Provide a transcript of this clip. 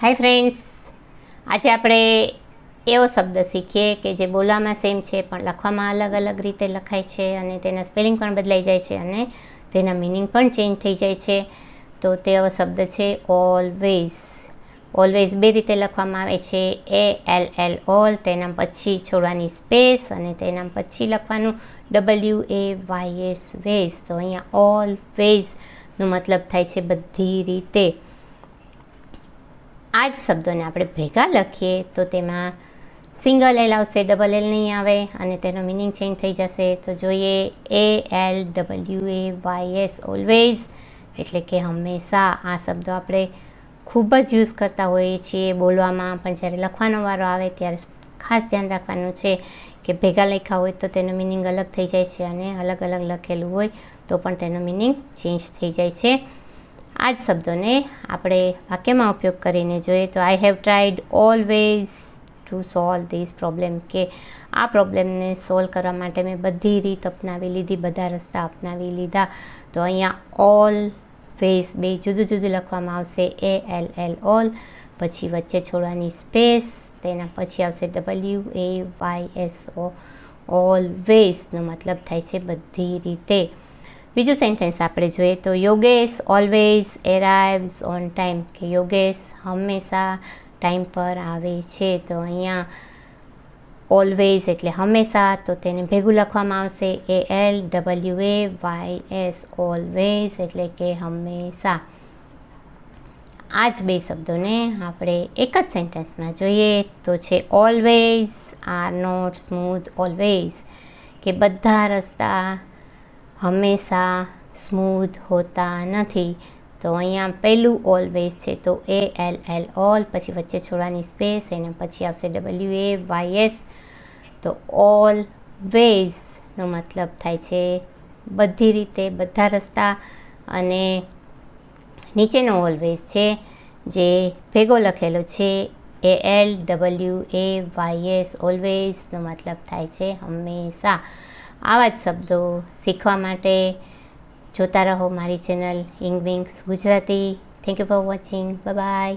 Hi friends, આજે આપણે એવો શબ્દ શીખીએ કે જે બોલવામાં સેમ છે પણ લખવામાં અલગ અલગ રીતે લખાય છે અને તેના સ્પેલિંગ પણ બદલાઈ જાય છે અને તેના મિનિંગ પણ ચેન્જ થઈ જાય છે. તો તે એવો શબ્દ છે ઓલવેઝ. ઓલવેઝ બે રીતે લખવામાં આવે છે, ALL ઓલ, તેના પછી છોડવાની સ્પેસ અને તેના પછી લખવાનું WAYS વેઝ. તો અહીંયા ઓલવેઝનો મતલબ થાય છે બધી રીતે. આ જ શબ્દોને આપણે ભેગા લખીએ તો તેમાં સિંગલ એલ આવશે, ડબલ એલ નહીં આવે અને તેનો મિનિંગ ચેન્જ થઈ જશે. તો જોઈએ ALWAYS ઓલવેઝ એટલે કે હંમેશા. આ શબ્દો આપણે ખૂબ જ યુઝ કરતા હોઈએ છીએ બોલવામાં, પણ જ્યારે લખવાનો વારો આવે ત્યારે ખાસ ધ્યાન રાખવાનું છે કે ભેગા લખ્યા હોય તો તેનો મિનિંગ અલગ થઈ જાય છે અને અલગ અલગ લખેલું હોય તો પણ તેનો મિનિંગ ચેન્જ થઈ જાય છે. આ જ શબ્દોને આપણે વાક્યમાં ઉપયોગ કરીને જોઈએ તો I have tried always to solve this problem, કે આ પ્રોબ્લેમને સોલ્વ કરવા માટે મેં બધી રીત અપનાવી લીધી, બધા રસ્તા અપનાવી લીધા. તો અહીંયા ઓલવેઝ બે જુદું જુદું લખવામાં આવશે, ALL ઓલ, પછી વચ્ચે છોડવાની સ્પેસ, તેના પછી આવશે WAYS ઓલવેઝનો મતલબ થાય છે બધી રીતે. બીજું સેન્ટેન્સ આપણે જોઈએ તો યોગેશ ઓલવેઝ એરાઇવ્સ ઓન ટાઈમ, કે યોગેશ હંમેશા ટાઈમ પર આવે છે. તો અહીંયા ઓલવેઝ એટલે હંમેશા, તો તેને ભેગું લખવામાં આવશે ALWAYS ઓલવેઝ એટલે કે હંમેશા. આ જ બે શબ્દોને આપણે એક જ સેન્ટેન્સમાં જોઈએ તો છે always are not smooth always, કે બધા રસ્તા હંમેશા સ્મૂધ હોતા નથી. તો અહીંયા પહેલું ઓલવેઝ છે તો ALL ઓલ, પછી વચ્ચે છોડવાની સ્પેસ, એના પછી આવશે WAYS. તો ઓલવેઝનો મતલબ થાય છે બધી રીતે, બધા રસ્તા. અને નીચેનો ઓલવેઝ છે જે ભેગો લખેલો છે ALWAYS ઓલવેઝનો મતલબ થાય છે હંમેશા. આવા જ શબ્દો શીખવા માટે જોતા રહો મારી ચેનલ ઇંગ્વિંગ્સ Gujarati. Thank you for watching. Bye by.